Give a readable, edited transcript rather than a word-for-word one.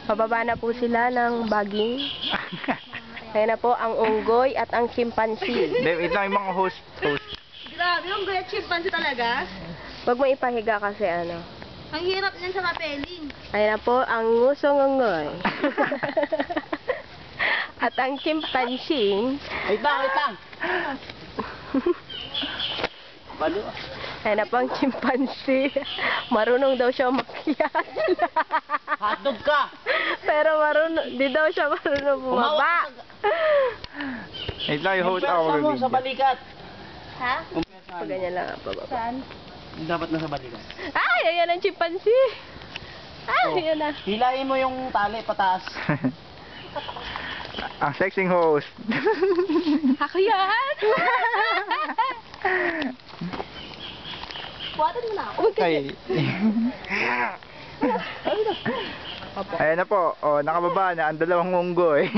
Pababa na po sila ng baging. Ayan na po ang unggoy at ang chimpanzee. Ito ang mga host. Grabe, yung great chimpanzee talaga. Huwag mo ipahiga kasi ano. Ang hirap niyan sa rappelling. Ayan na po ang ngusong unggoy. At ang chimpanzee. Wait lang. Balo. Ayan na po ang chimpanzee. Marunong daw siya umakyat. Hotdog ka. Pero di daw siya marunong bumaba. Wait lang, i-hold ako. Sa balikat. Ha? Pag ganyan lang ang pababa. Saan? Dapat nasa balikat. Ay, ayan ang chimpanzee. Ay, ayan na. Hilahin mo yung tali pataas. Ang sexing host. Ako yan. Buhatin mo na ako. Ay. Ayan na po. Oh, nakababa na ang dalawang unggoy.